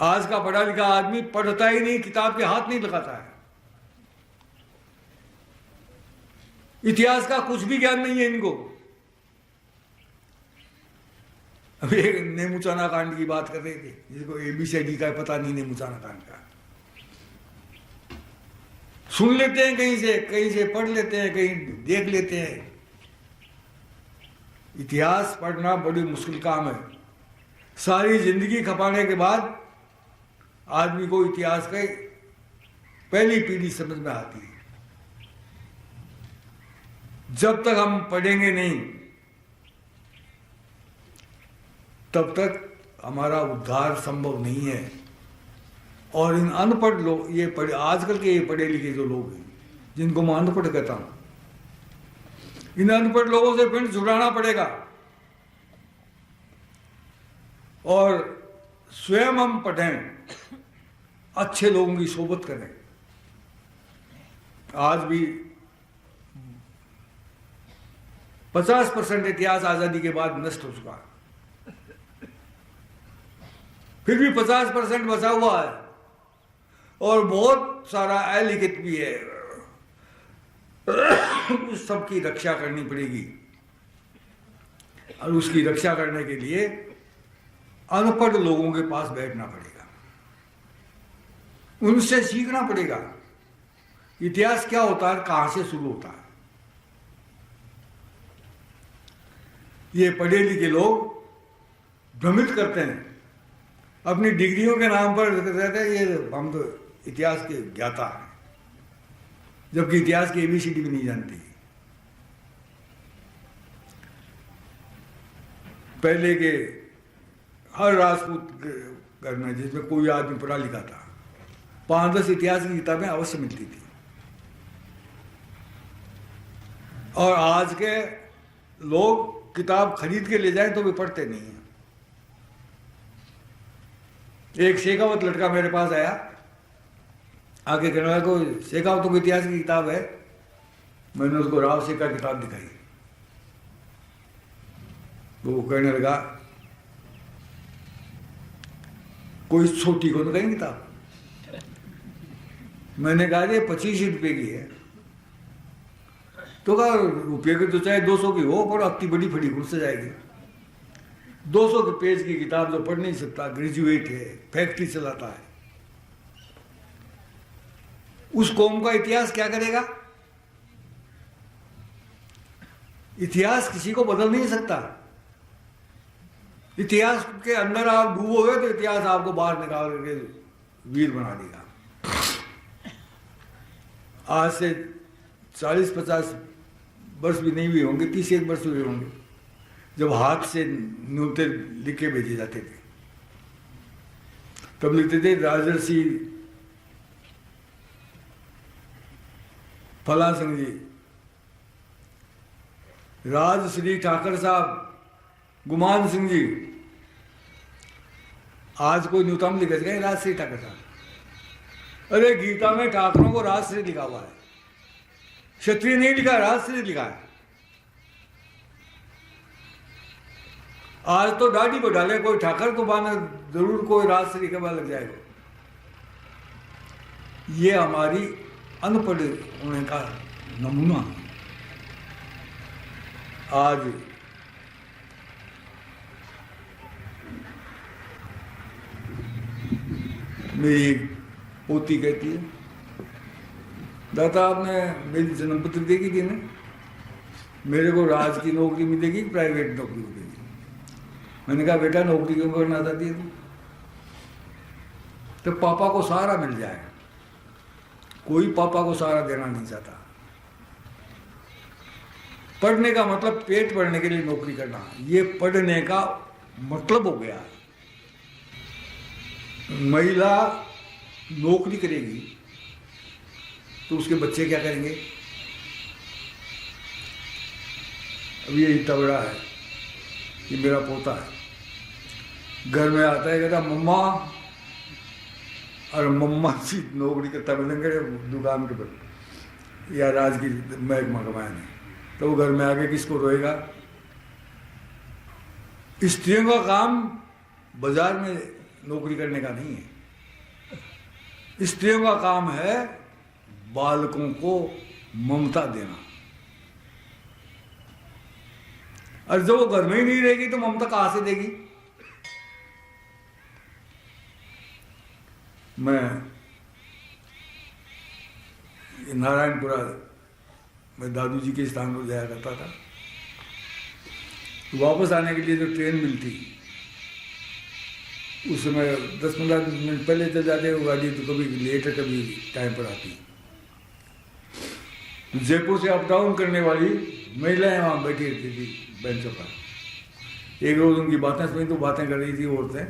आज का पढ़ा लिखा आदमी पढ़ता ही नहीं, किताब के हाथ नहीं लगाता है। इतिहास का कुछ भी ज्ञान नहीं है इनको। अभी एक नेमुचाना कांड की बात कर रहे थे, जिसको ABCD का पता नहीं नेमुचाना कांड का। सुन लेते हैं कहीं से पढ़ लेते हैं, कहीं देख लेते हैं। इतिहास पढ़ना बड़ी मुश्किल काम है। सारी जिंदगी खपाने के बाद आदमी को इतिहास की पहली पीढ़ी समझ में आती है। जब तक हम पढ़ेंगे नहीं तब तक हमारा उद्धार संभव नहीं है। और इन अनपढ़ लोग, ये पढ़े आजकल के ये पढ़े लिखे जो लोग हैं, जिनको मैं अनपढ़ कहता हूं, इन अनपढ़ लोगों से फिर जुड़ाना पड़ेगा। और स्वयं हम पढ़ें, अच्छे लोगों की सोबत करें। आज भी 50% इतिहास आजादी के बाद नष्ट हो चुका है, फिर भी 50% बचा हुआ है। और बहुत सारा अलिखित भी है, उस सब की रक्षा करनी पड़ेगी। और उसकी रक्षा करने के लिए अनपढ़ लोगों के पास बैठना पड़ेगा, उनसे सीखना पड़ेगा इतिहास क्या होता है, कहां से शुरू होता है। ये पढ़े लिखे लोग भ्रमित करते हैं, अपनी डिग्रियों के नाम पर कहते हैं ये हम तो इतिहास के ज्ञाता हैं, जबकि इतिहास की ABCD भी नहीं जानती। पहले के हर राजपूत घर में, जिसमें कोई आदमी पढ़ा लिखा था, 5-10 इतिहास की किताबें अवश्य मिलती थी। और आज के लोग किताब खरीद के ले जाएं तो भी पढ़ते नहीं हैं। एक शेखावत लड़का मेरे पास आया, आके कहने लगा को शेखावतों की इतिहास की किताब है। मैंने उसको राव शेखा किताब दिखाई। वो कहने लगा कोई छोटी को तो कहीं किताब। मैंने कहा ये 25 रुपए की है। तो कहा रुपये की तो चाहे 200 की हो, पर अति बड़ी फड़ी घुस से जाएगी। 200 के पेज की किताब जो पढ़ नहीं सकता, ग्रेजुएट है, फैक्ट्री चलाता है, उस कौम का इतिहास क्या करेगा? इतिहास किसी को बदल नहीं सकता। इतिहास के अंदर आप डूबोगे तो इतिहास आपको बाहर निकाल करके वीर बना देगा। आज से 40-50 वर्ष भी नहीं हुए होंगे, 30 वर्ष हुए होंगे, जब हाथ से न्यूते लिख के भेजे जाते थे। तब लिखते थे राजर्षि फला सिंह जी, राजश्री ठाकर साहब, गुमान सिंह जी। आज कोई न्यूतम लिखे गए राजश्री ठाकर साहब। अरे गीता में ठाकरों को राजश्री लिखा हुआ है, क्षत्रिय नहीं लिखा, राजश्री लिखा है। आज तो दाढ़ी को डाले कोई ठाकर तो बाने जरूर कोई राजश्री के बाद लग जाएगा। ये हमारी अनपढ़ होने का नमूना। आज मेरी पोती कहती है, दादा आपने मेरी जन्मपत्र देखी थी ना, मेरे को राज की नौकरी मिलेगी कि प्राइवेट नौकरी मिलेगी? मैंने कहा बेटा नौकरी क्यों करना चाहती है तू? तो पापा को सहारा मिल जाए। कोई पापा को सहारा देना नहीं चाहता। पढ़ने का मतलब पेट भरने के लिए नौकरी करना, ये पढ़ने का मतलब हो गया। महिला नौकरी करेगी तो उसके बच्चे क्या करेंगे? अब ये इतना बड़ा है, ये मेरा पोता है, घर में आता है कहता मम्मा, और मम्मा सी नौकरी करता मिलेंगे दुकान के पर या राज की महकमा कमाया नहीं, तो वो घर में आके किसको रोएगा? स्त्रियों का काम बाजार में नौकरी करने का नहीं है। स्त्रियों का काम है बालकों को ममता देना, और जब वो घर में ही नहीं रहेगी तो ममता कहां से देगी। मैं नारायणपुरा मैं दादू जी के स्थान पर जाया करता था, तो वापस आने के लिए जो ट्रेन मिलती उस समय 10-15 मिनट पहले चल जाते वो गाड़ी, तो कभी लेट कभी टाइम पर आती। जयपुर से अप डाउन करने वाली महिलाएं वहाँ बैठी रहती थी बेंचों पर। एक रोज उनकी बातें सुनी तो बातें कर रही थी औरतें,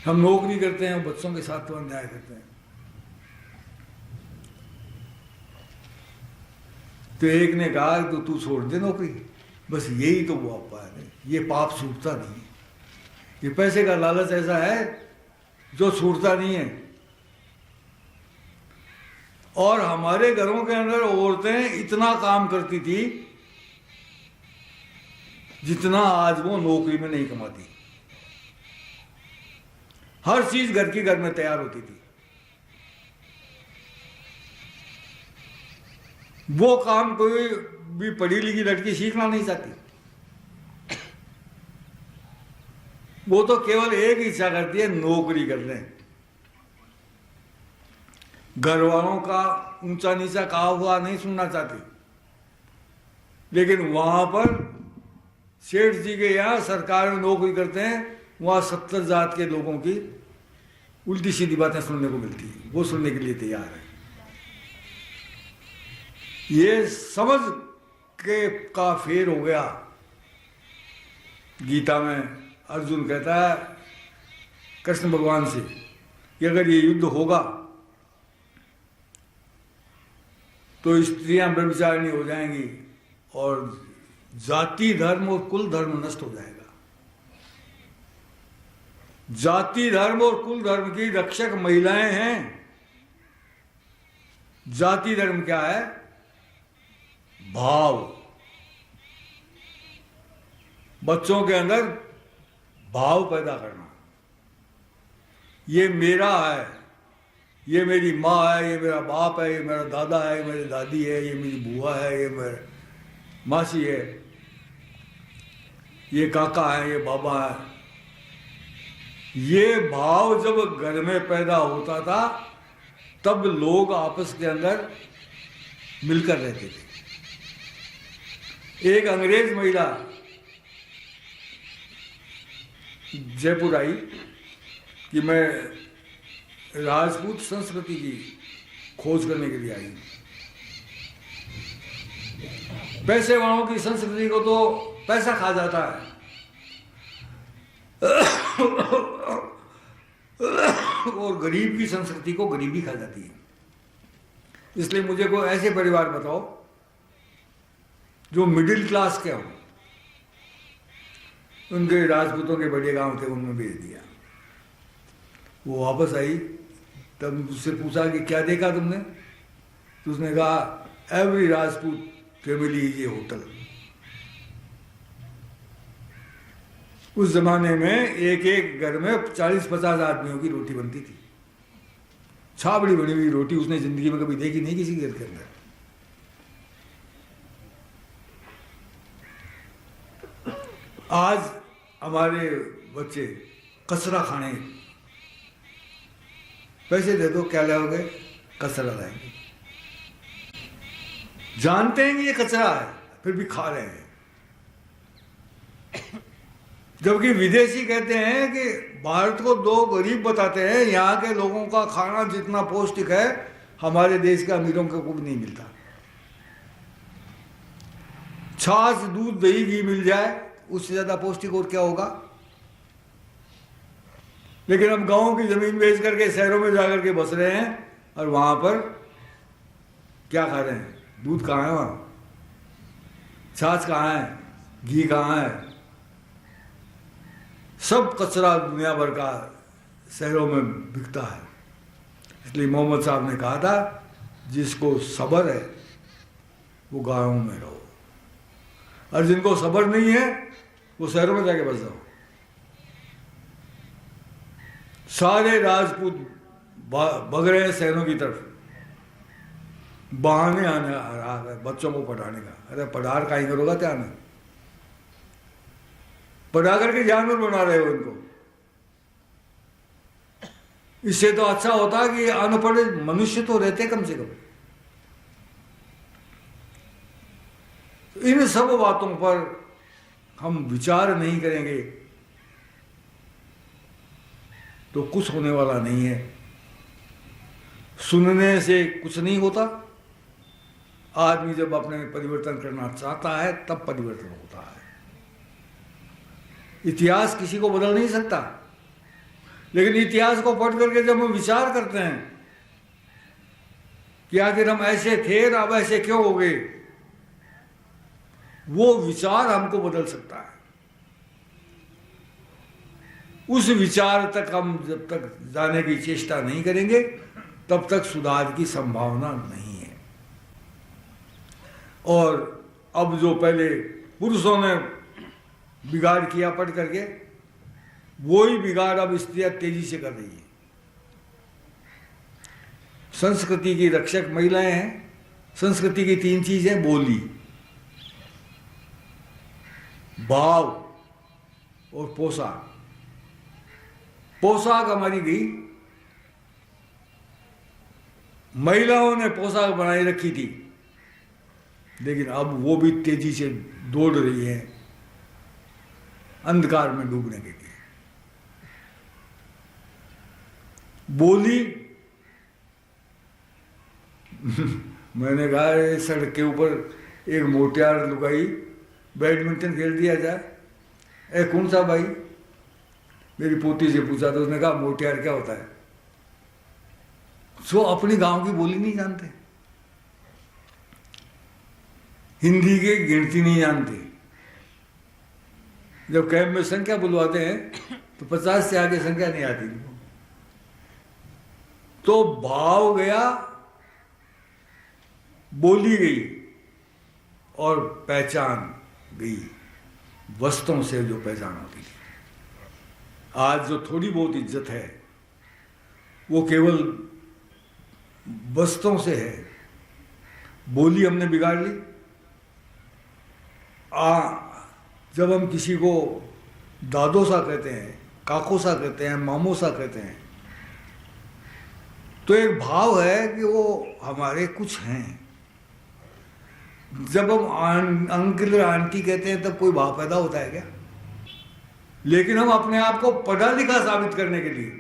हम नौकरी करते हैं बच्चों के साथ तो अन्याय करते हैं। तो एक ने कहा तो तू छोड़ दे नौकरी, बस यही तो वो पाप है, ये पाप छूटता नहीं है। ये पैसे का लालच ऐसा है जो छूटता नहीं है। और हमारे घरों के अंदर औरतें इतना काम करती थी जितना आज वो नौकरी में नहीं कमाती। हर चीज घर की घर में तैयार होती थी। वो काम कोई भी पढ़ी लिखी लड़की सीखना नहीं चाहती। वो तो केवल एक इच्छा करती है नौकरी कर लें। घर वालों का ऊंचा नीचा कहा हुआ नहीं सुनना चाहती। लेकिन वहां पर सेठ जी के यहाँ सरकार में नौकरी करते हैं, वहां 70 जात के लोगों की उल्टी सीधी बातें सुनने को मिलती है, वो सुनने के लिए तैयार है। ये समझ के का फेर हो गया। गीता में अर्जुन कहता है कृष्ण भगवान से कि अगर ये युद्ध होगा तो स्त्रियां व्यभिचारिणी हो जाएंगी और जाति धर्म और कुल धर्म नष्ट हो जाएगा। जाति धर्म और कुल धर्म की रक्षक महिलाएं हैं। जाति धर्म क्या है? भाव। बच्चों के अंदर भाव पैदा करना। ये मेरा है, ये मेरी माँ है, ये मेरा बाप है, ये मेरा दादा है, ये मेरी दादी है, ये मेरी बुआ है, ये मेरा मासी है, ये काका है, ये बाबा है। ये भाव जब घर में पैदा होता था तब लोग आपस के अंदर मिलकर रहते थे। एक अंग्रेज महिला जयपुर आई कि मैं राजपूत संस्कृति की खोज करने के लिए आई। पैसे वालों की संस्कृति को तो पैसा खा जाता है और गरीब की संस्कृति को गरीबी खा जाती है। इसलिए मुझे कोई ऐसे परिवार बताओ जो मिडिल क्लास के हों। उनके राजपूतों के बड़े गांव थे, उनमें भेज दिया। वो वापस आई, तब उससे पूछा कि क्या देखा तुमने? तो उसने कहा every Rajput family is a hotel. उस जमाने में एक एक घर में 40-50 आदमियों की रोटी बनती थी। छाबड़ी बनी हुई रोटी उसने जिंदगी में कभी देखी नहीं किसी घर के अंदर। आज हमारे बच्चे कचरा खाने, पैसे दे दो क्या लाओगे? कचरा लाएंगे। जानते हैं कि ये कचरा है फिर भी खा रहे हैं। जबकि विदेशी कहते हैं कि भारत को दो गरीब बताते हैं, यहाँ के लोगों का खाना जितना पौष्टिक है हमारे देश के अमीरों को भी नहीं मिलता। छाछ दूध दही घी मिल जाए उससे ज्यादा पौष्टिक और क्या होगा? लेकिन हम गांवों की जमीन बेच करके शहरों में जाकर के बस रहे हैं और वहां पर क्या खा रहे हैं? दूध कहाँ है? वहां छाछ कहाँ है? घी कहाँ है? सब कचरा दुनिया भर का शहरों में बिकता है। इसलिए मोहम्मद साहब ने कहा था जिसको सब्र है वो गांवों में रहो, और जिनको सब्र नहीं है वो शहरों में जाके बस जाओ। सारे राजपूत भग रहे हैं शहरों की तरफ, बहाने आने आ रहा है बच्चों को पढ़ाने का। अरे पढ़ार का ही करोगा क्या नहीं, पढ़ा करके जानवर बना रहे हो इनको। इससे तो अच्छा होता कि अनपढ़ मनुष्य तो रहते कम से कम। इन सब बातों पर हम विचार नहीं करेंगे तो कुछ होने वाला नहीं है। सुनने से कुछ नहीं होता। आदमी जब अपने परिवर्तन करना चाहता है तब परिवर्तन होता है। इतिहास किसी को बदल नहीं सकता, लेकिन इतिहास को पढ़ करके जब हम विचार करते हैं कि आखिर हम ऐसे थे और अब ऐसे क्यों हो गए, वो विचार हमको बदल सकता है। उस विचार तक हम जब तक जाने की चेष्टा नहीं करेंगे तब तक सुधार की संभावना नहीं है। और अब जो पहले पुरुषों ने बिगाड़ किया पढ़ करके, वही बिगाड़ अब स्त्रियां तेजी से कर रही है। संस्कृति की रक्षक महिलाएं हैं। संस्कृति की 3 चीजें: बोली, भाव और पोशाक। पोशाक हमारी गई, महिलाओं ने पोशाक बनाई रखी थी, लेकिन अब वो भी तेजी से दौड़ रही है अंधकार में डूबने के लिए। बोली मैंने कहा सड़क के ऊपर एक मोटियार लुगाई बैडमिंटन खेल दिया जाए। कौन सा भाई? मेरी पोती से पूछा तो उसने कहा मोटियार क्या होता है। सो अपनी गांव की बोली नहीं जानते, हिंदी की गिनती नहीं जानते। जब कैंप में संख्या बुलवाते हैं तो 50 से आगे संख्या नहीं आती। तो भाव गया, बोली गई और पहचान गई। वस्तुओं से जो पहचान होती थी, आज जो थोड़ी बहुत इज्जत है वो केवल वस्तुओं से है। बोली हमने बिगाड़ ली। जब हम किसी को दादो सा कहते हैं, काको सा कहते हैं, मामो सा कहते हैं, तो एक भाव है कि वो हमारे कुछ हैं। जब हम अंकल आंटी कहते हैं तब कोई भाव पैदा होता है क्या? लेकिन हम अपने आप को पढ़ा लिखा साबित करने के लिए,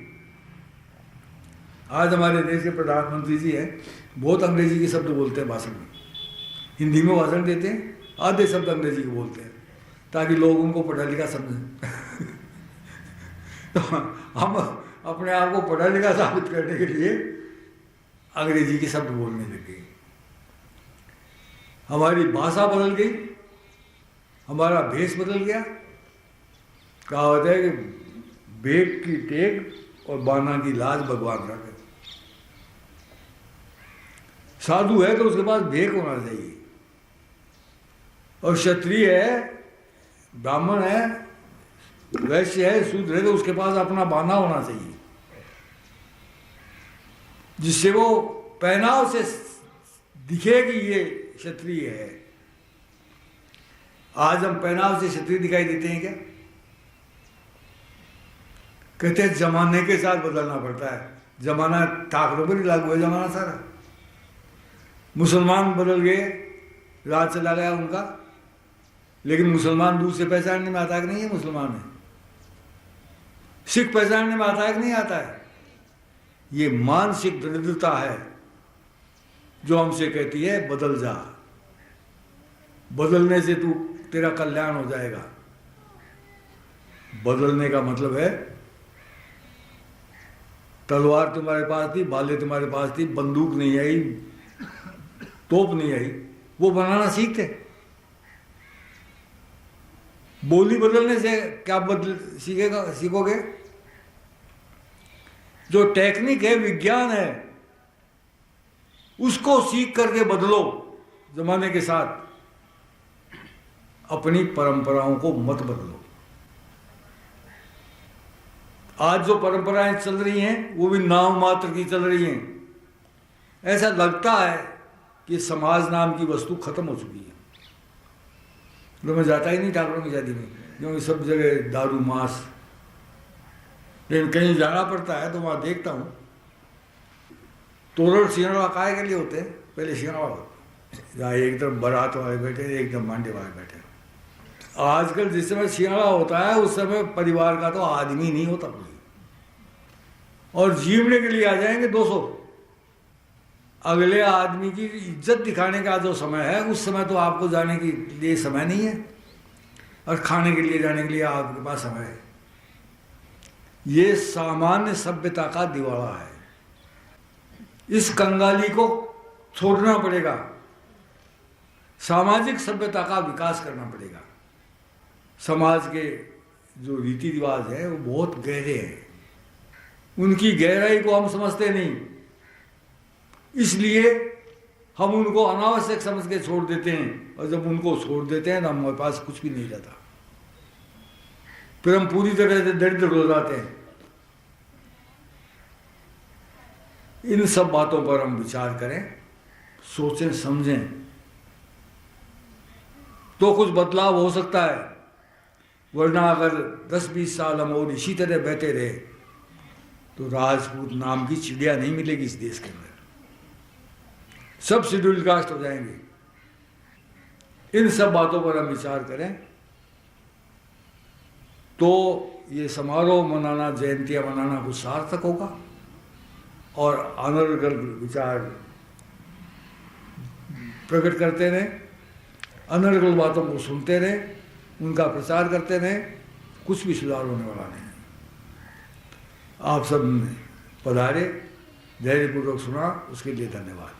आज हमारे देश के प्रधानमंत्री जी हैं, बहुत अंग्रेजी के शब्द बोलते हैं भाषण में। हिंदी में भाषण देते हैं, आधे शब्द अंग्रेजी के बोलते हैं ताकि लोग उनको पढ़ा लिखा समझें। तो हम अपने आप को पढ़ा लिखा साबित करने के लिए अंग्रेजी के शब्द बोलने लगे। हमारी भाषा बदल गई, हमारा भेष बदल गया। कहा होता है कि बेग की टेक और बाना की लाज भगवान रखे। साधु है तो उसके पास भेक होना चाहिए, और क्षत्रिय है, ब्राह्मण है, वैश्य है, शूद्र है तो उसके पास अपना बाना होना चाहिए, जिससे वो पहनाव से दिखे कि ये क्षत्रिय है। आज हम पहनाव से क्षत्रिय दिखाई देते हैं क्या? कहते हैं जमाने के साथ बदलना पड़ता है। जमाना ठाकरों पर ही लागू है, जमाना सारा। मुसलमान बदल गए, राज चला गया उनका, लेकिन मुसलमान दूर से पहचानने में आता है कि नहीं है मुसलमान है। सिख पहचानने में आता है कि नहीं आता है। ये मानसिक दरिद्रता है जो हमसे कहती है बदल जा, बदलने से तू तेरा कल्याण हो जाएगा। बदलने का मतलब है तलवार तुम्हारे पास थी, भाले तुम्हारे पास थी, बंदूक नहीं आई, तोप नहीं आई, वो बनाना सीखते। बोली बदलने से क्या सीखोगे? जो टेक्निक है, विज्ञान है, उसको सीख करके बदलो जमाने के साथ। अपनी परंपराओं को मत बदलो। आज जो परंपराएं चल रही हैं वो भी नाम मात्र की चल रही हैं। ऐसा लगता है कि समाज नाम की वस्तु खत्म हो चुकी है। तो मैं जाता ही नहीं ठाकुरों की शादी में, क्योंकि सब जगह दारू मांस। लेकिन कहीं जाना पड़ता है तो वहाँ देखता हूँ तोरण सिंगड़ा काय के लिए होते हैं। पहले सिंगड़ा होता, जहाँ एक तरफ बारात वाले बैठे, एक तरफ मांडे वाले बैठे। आजकल जिस समय सिंगड़ा होता है उस समय परिवार का तो आदमी नहीं होता कोई, और जीवने के लिए आ जाएंगे 200। अगले आदमी की इज्जत दिखाने का जो समय है उस समय तो आपको जाने के लिए समय नहीं है, और खाने के लिए जाने के लिए आपके पास समय है। ये सामान्य सभ्यता का दिवाला है। इस कंगाली को छोड़ना पड़ेगा, सामाजिक सभ्यता का विकास करना पड़ेगा। समाज के जो रीति रिवाज है वो बहुत गहरे हैं, उनकी गहराई को हम समझते नहीं, इसलिए हम उनको अनावश्यक समझ के छोड़ देते हैं। और जब उनको छोड़ देते हैं तो हमारे पास कुछ भी नहीं रहता, फिर हम पूरी तरह से दरिद्र हो जाते हैं। इन सब बातों पर हम विचार करें, सोचें, समझें, तो कुछ बदलाव हो सकता है। वरना अगर 10-20 साल हम और इसी तरह बहते रहे तो राजपूत नाम की चिड़िया नहीं मिलेगी इस देश के अंदर, सब शेड्यूल कास्ट हो जाएंगे। इन सब बातों पर हम विचार करें तो ये समारोह मनाना, जयंतियां मनाना कुछ सार्थक होगा। और अनर्गल विचार प्रकट करते रहें, अनर्गल बातों को सुनते रहें, उनका प्रचार करते रहें, कुछ भी सुधार होने वाला नहीं है। आप सब पधारे, धैर्यपूर्वक सुना, उसके लिए धन्यवाद।